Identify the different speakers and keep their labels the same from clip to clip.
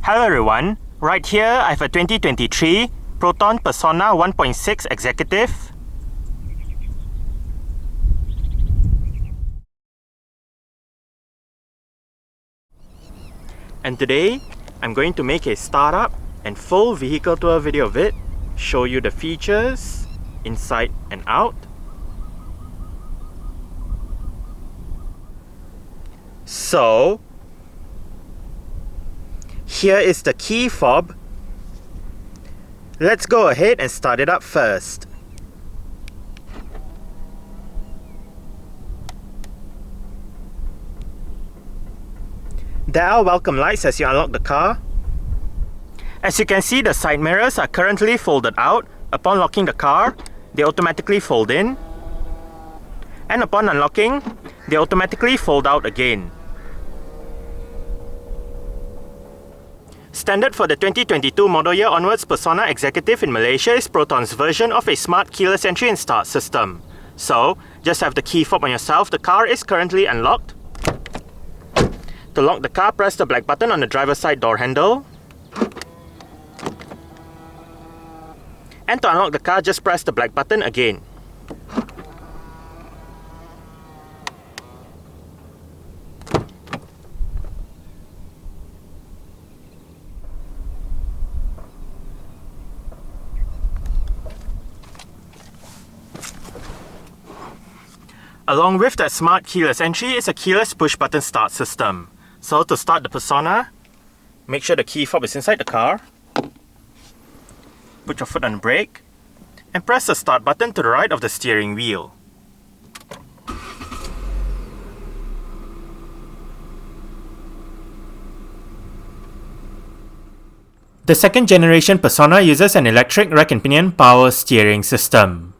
Speaker 1: Hello everyone, right here I have a 2023 Proton Persona 1.6 Executive. And today, I'm going to make a startup and full vehicle tour video of it, show you the features, inside and out. So, here is the key fob. Let's go ahead and start it up first. There are welcome lights as you unlock the car. As you can see, the side mirrors are currently folded out. Upon locking the car, they automatically fold in. And upon unlocking, they automatically fold out again. Standard for the 2022 model year onwards Persona Executive in Malaysia is Proton's version of a smart keyless entry and start system. So, just have the key fob on yourself. The car is currently unlocked. To lock the car, press the black button on the driver's side door handle. And to unlock the car, just press the black button again. Along with that smart keyless entry is a keyless push-button start system. So to start the Persona, make sure the key fob is inside the car. Put your foot on the brake and press the start button to the right of the steering wheel. The second generation Persona uses an electric rack and pinion power steering system.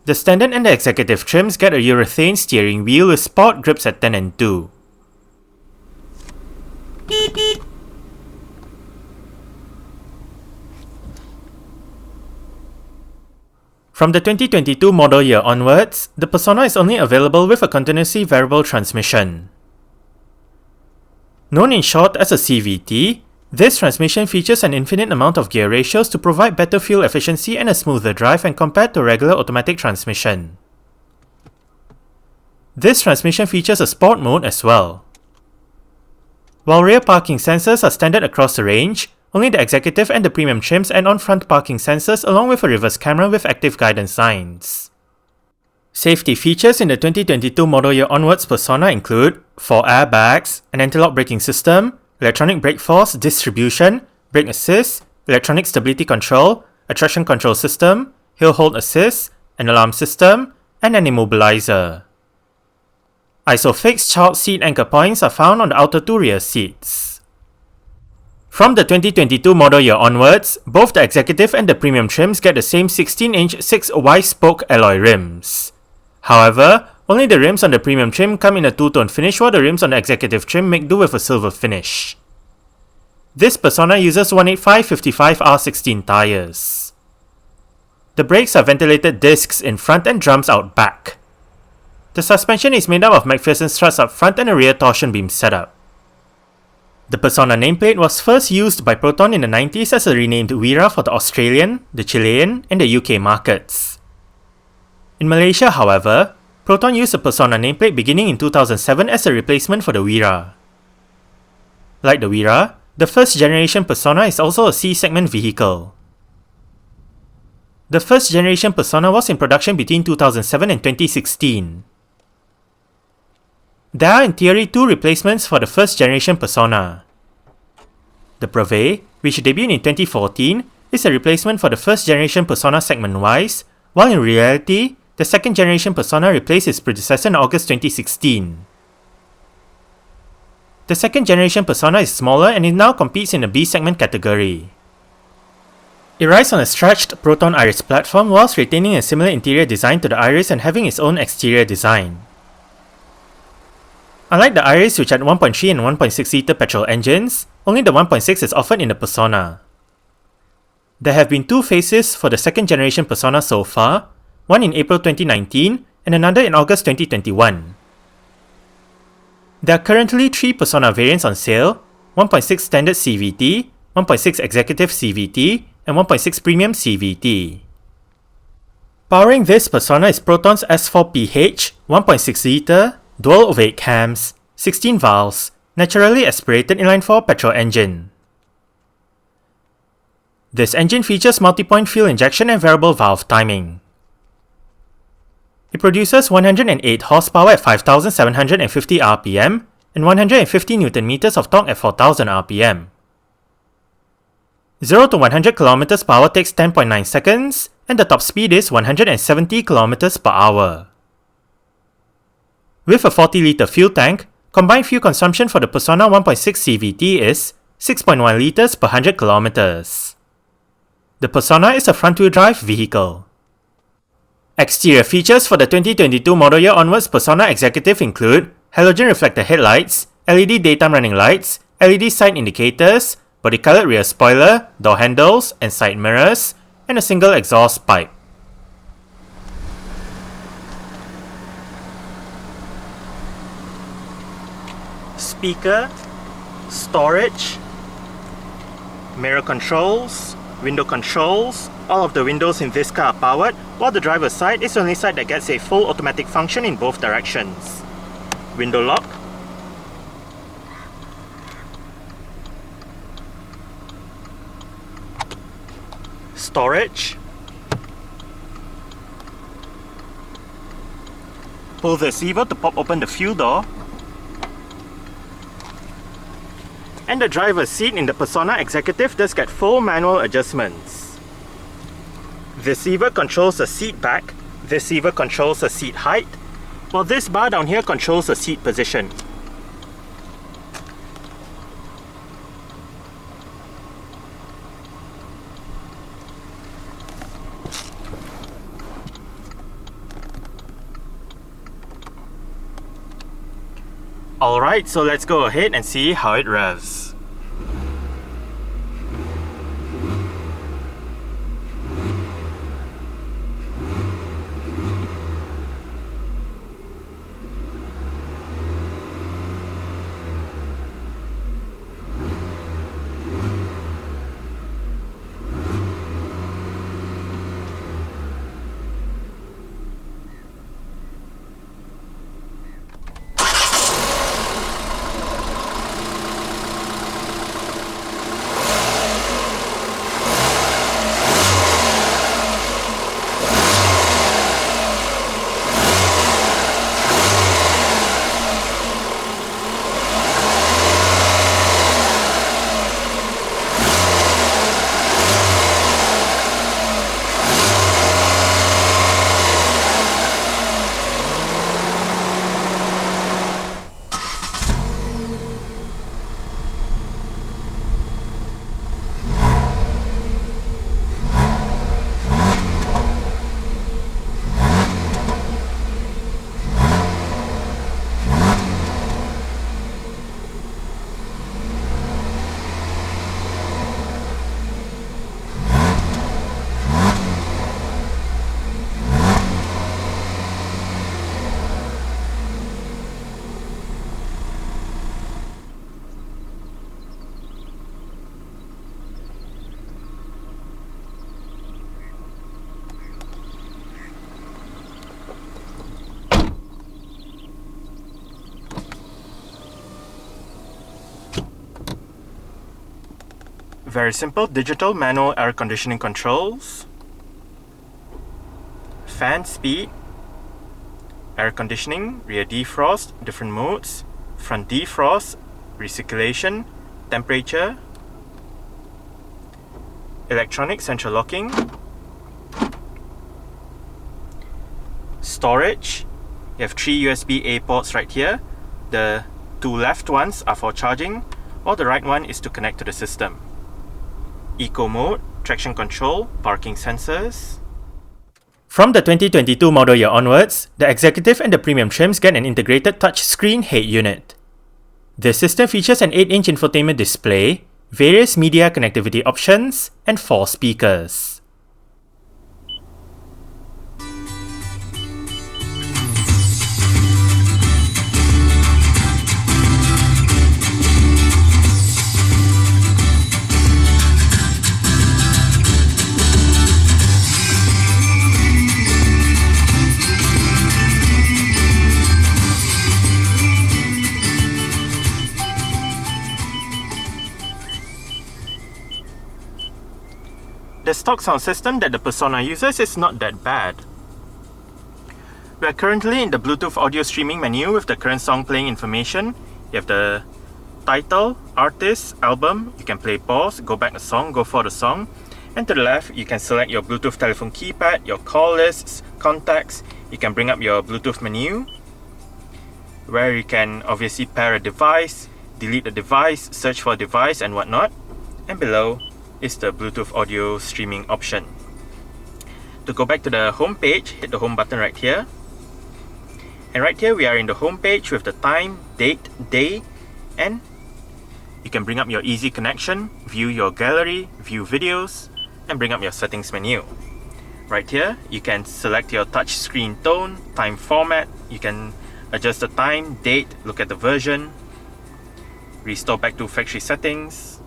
Speaker 1: The Standard and the Executive trims get a urethane steering wheel with sport grips at 10 and 2. From the 2022 model year onwards, the Persona is only available with a continuously variable transmission. Known in short as a CVT, this transmission features an infinite amount of gear ratios to provide better fuel efficiency and a smoother drive when compared to regular automatic transmission. This transmission features a sport mode as well. While rear parking sensors are standard across the range, only the Executive and the Premium trims add on front parking sensors along with a reverse camera with active guidance signs. Safety features in the 2022 model year onwards Persona include 4 airbags, an anti-lock braking system, electronic brake force distribution, brake assist, electronic stability control, a traction control system, hill hold assist, an alarm system, and an immobilizer. Isofix child seat anchor points are found on the outer 2 rear seats. From the 2022 model year onwards, both the Executive and the Premium trims get the same 16-inch 6 spoke alloy rims. However, only the rims on the Premium trim come in a two-tone finish while the rims on the Executive trim make do with a silver finish. This Persona uses 185/55R16 tyres. The brakes are ventilated discs in front and drums out back. The suspension is made up of McPherson struts up front and a rear torsion beam setup. The Persona nameplate was first used by Proton in the 90s as a renamed Wira for the Australian, the Chilean, and the UK markets. In Malaysia, however, Proton used the Persona nameplate beginning in 2007 as a replacement for the Wira. Like the Wira, the first generation Persona is also a C-segment vehicle. The first generation Persona was in production between 2007 and 2016. There are in theory 2 replacements for the first generation Persona. The Prevé, which debuted in 2014, is a replacement for the first generation Persona segment-wise, while in reality, the second generation Persona replaced its predecessor in August 2016. The second generation Persona is smaller and it now competes in the B segment category. It rides on a stretched Proton Iris platform whilst retaining a similar interior design to the Iris and having its own exterior design. Unlike the Iris, which had 1.3 and 1.6 litre petrol engines, only the 1.6 is offered in the Persona. There have been 2 faces for the second generation Persona so far, one in April 2019 and another in August 2021. There are currently 3 Persona variants on sale, 1.6 Standard CVT, 1.6 Executive CVT, and 1.6 Premium CVT. Powering this Persona is Proton's S4PH, 1.6 litre, dual ovate cams, 16 valves, naturally aspirated inline-4 petrol engine. This engine features multi-point fuel injection and variable valve timing. It produces 108 horsepower at 5,750 rpm and 150 Nm of torque at 4,000 rpm. 0 to 100 km per hour takes 10.9 seconds, and the top speed is 170 km per hour. With a 40-litre fuel tank, combined fuel consumption for the Persona 1.6 CVT is 6.1 litres per 100 km. The Persona is a front-wheel drive vehicle. Exterior features for the 2022 model year onwards Persona Executive include halogen reflector headlights, LED daytime running lights, LED side indicators, body-coloured rear spoiler, door handles and side mirrors, and a single exhaust pipe. Speaker, storage, mirror controls, window controls. All of the windows in this car are powered, while the driver's side is the only side that gets a full automatic function in both directions. Window lock, storage, pull this lever to pop open the fuel door, and the driver's seat in the Persona Executive does get full manual adjustments. This lever controls the seat back, this lever controls the seat height, while this bar down here controls the seat position. Alright, so let's go ahead and see how it revs. Very simple digital manual air conditioning controls, fan speed, air conditioning, rear defrost, different modes, front defrost, recirculation, temperature, electronic central locking, storage. You have 3 USB-A ports right here. The 2 left ones are for charging, while the right one is to connect to the system. Eco mode, traction control, parking sensors. From the 2022 model year onwards, the Executive and the Premium trims get an integrated touchscreen head unit. This system features an 8-inch infotainment display, various media connectivity options, and 4 speakers. The stock sound system that the Persona uses is not that bad. We are currently in the Bluetooth audio streaming menu with the current song playing information. You have the title, artist, album. You can play pause, go back a song, go for the song. And to the left, you can select your Bluetooth telephone keypad, your call lists, contacts. You can bring up your Bluetooth menu, where you can obviously pair a device, delete a device, search for a device and whatnot. And below is the Bluetooth audio streaming option. To go back to the home page, hit the home button right here. And right here we are in the home page with the time, date, day, and you can bring up your easy connection, view your gallery, view videos, and bring up your settings menu. Right here, you can select your touch screen tone, time format, you can adjust the time, date, look at the version, restore back to factory settings,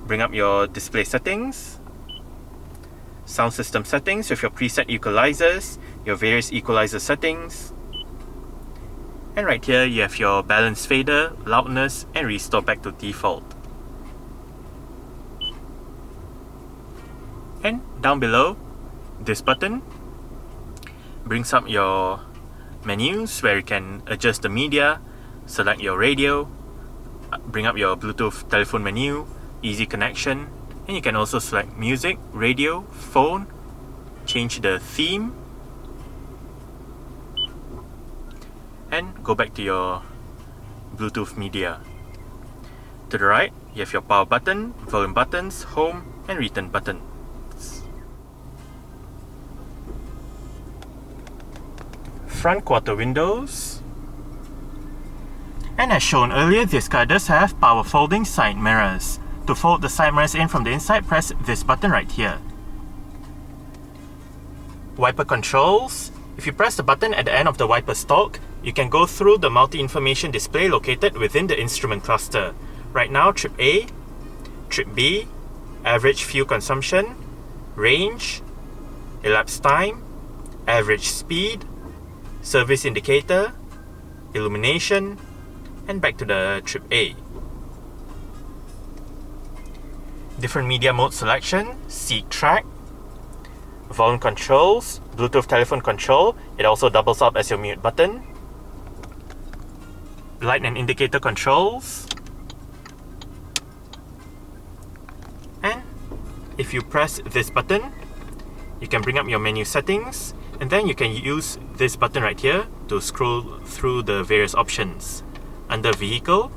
Speaker 1: bring up your display settings, sound system settings with your preset equalizers, your various equalizer settings, and right here you have your balance fader, loudness, and restore back to default. And down below, this button brings up your menus where you can adjust the media, select your radio, bring up your Bluetooth telephone menu, easy connection, and you can also select music, radio, phone, change the theme, and go back to your Bluetooth media. To the right, you have your power button, volume buttons, home, and return buttons. Front quarter windows. And as shown earlier, this car does have power folding side mirrors. To fold the side mirrors in from the inside, press this button right here. Wiper controls. If you press the button at the end of the wiper stalk, you can go through the multi-information display located within the instrument cluster. Right now, trip A, trip B, average fuel consumption, range, elapsed time, average speed, service indicator, illumination, and back to the trip A. Different media mode selection, seat track, volume controls, Bluetooth telephone control, it also doubles up as your mute button, light and indicator controls, and if you press this button, you can bring up your menu settings, and then you can use this button right here to scroll through the various options. Under vehicle,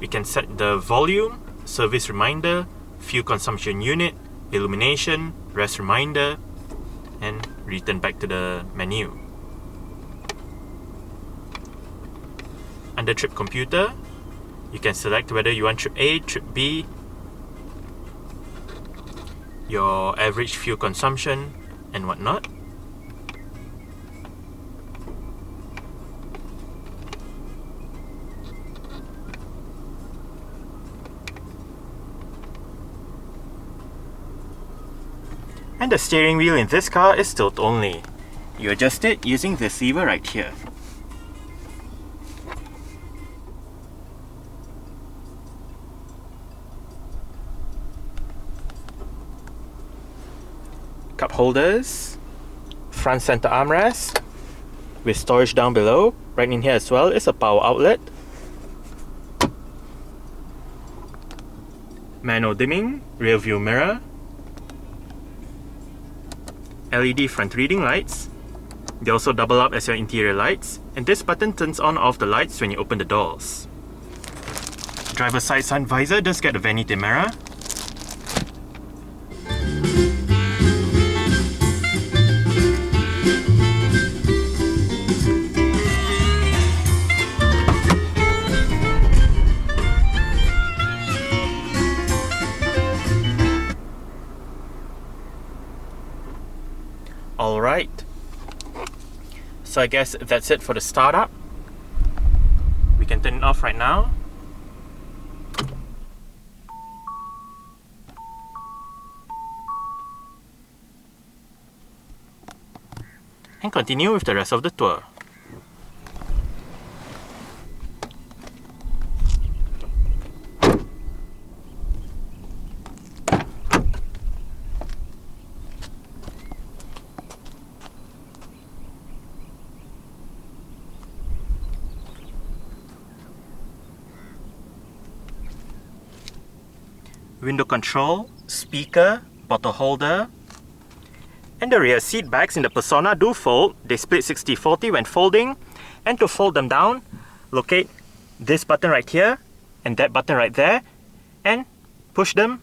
Speaker 1: we can set the volume, service reminder, fuel consumption unit, illumination, rest reminder, and return back to the menu. Under trip computer, you can select whether you want trip A, trip B, your average fuel consumption, and whatnot. And the steering wheel in this car is tilt only. You adjust it using this lever right here. Cup holders, front center armrest, with storage down below. Right in here as well is a power outlet. Manual dimming, rear view mirror, LED front reading lights. They also double up as your interior lights, and this button turns on off the lights when you open the doors. Driver's side sun visor does get a vanity mirror. Alright, so I guess that's it for the startup. We can turn it off right now. And continue with the rest of the tour. window control, speaker, bottle holder, and the rear seat backs in the Persona do fold. They split 60-40 when folding, and to fold them down, locate this button right here and that button right there and push them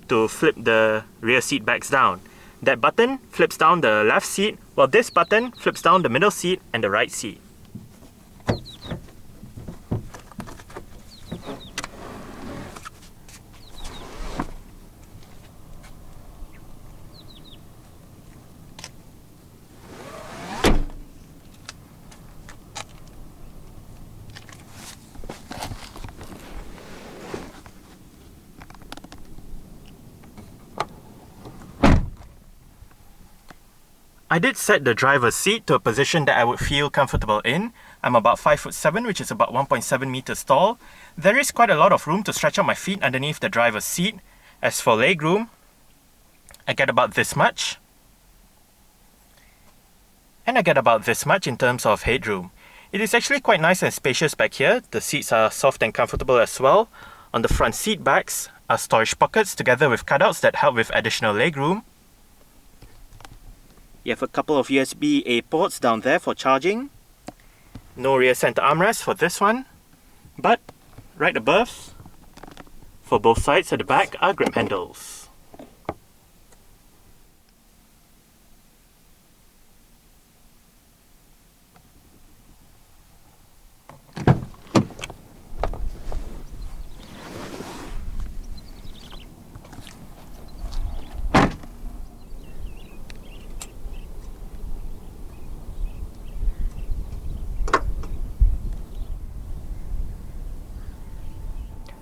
Speaker 1: to flip the rear seat backs down. That button flips down the left seat, while this button flips down the middle seat and the right seat. I did set the driver's seat to a position that I would feel comfortable in. I'm about 5'7", which is about 1.7 meters tall. There is quite a lot of room to stretch out my feet underneath the driver's seat. As for legroom, I get about this much. And I get about this much in terms of headroom. It is actually quite nice and spacious back here. The seats are soft and comfortable as well. On the front seat backs are storage pockets together with cutouts that help with additional legroom. You have a couple of USB-A ports down there for charging. No rear center armrest for this one. But right above, for both sides at the back, are grip handles.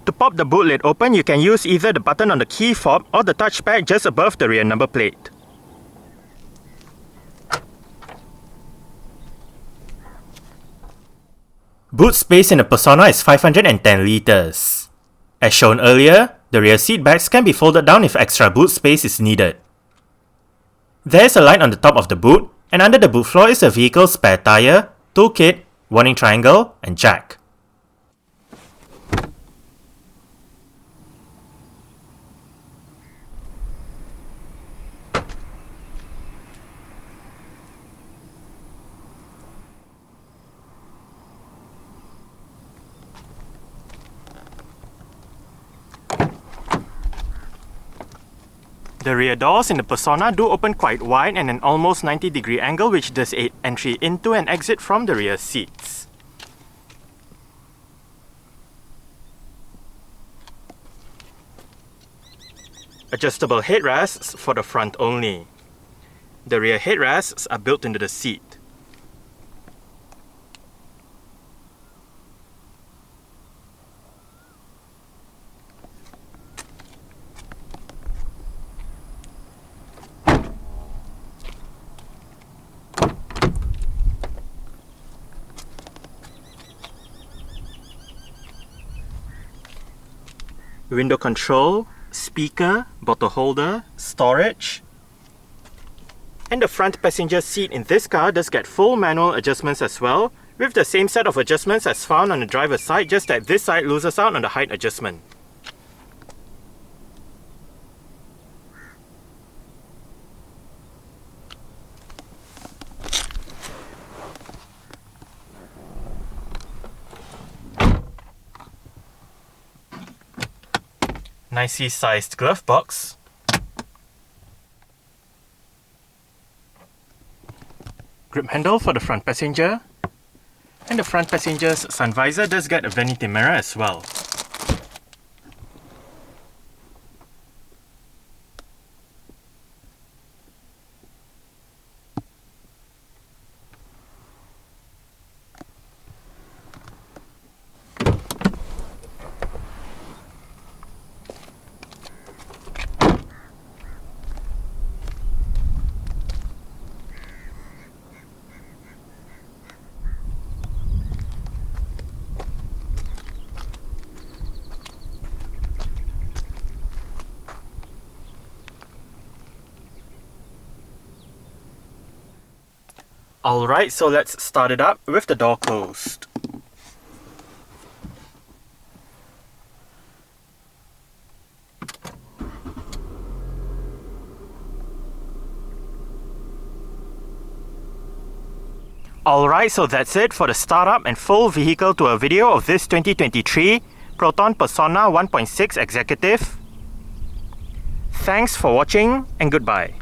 Speaker 1: To pop the boot lid open, you can use either the button on the key fob or the touchpad just above the rear number plate. Boot space in the Persona is 510 liters. As shown earlier, the rear seat backs can be folded down if extra boot space is needed. There is a light on the top of the boot, and under the boot floor is the vehicle's spare tyre, toolkit, warning triangle, and jack. The rear doors in the Persona do open quite wide and an almost 90-degree angle, which does aid entry into and exit from the rear seats. Adjustable headrests for the front only. The rear headrests are built into the seat. Window control, speaker, bottle holder, storage. And the front passenger seat in this car does get full manual adjustments as well, with the same set of adjustments as found on the driver's side, just that this side loses out on the height adjustment. Nicely sized glove box. Grip handle for the front passenger. And the front passenger's sun visor does get a vanity mirror as well. Alright, so let's start it up with the door closed. Alright, so that's it for the startup and full vehicle tour video of this 2023 Proton Persona 1.6 Executive. Thanks for watching and goodbye.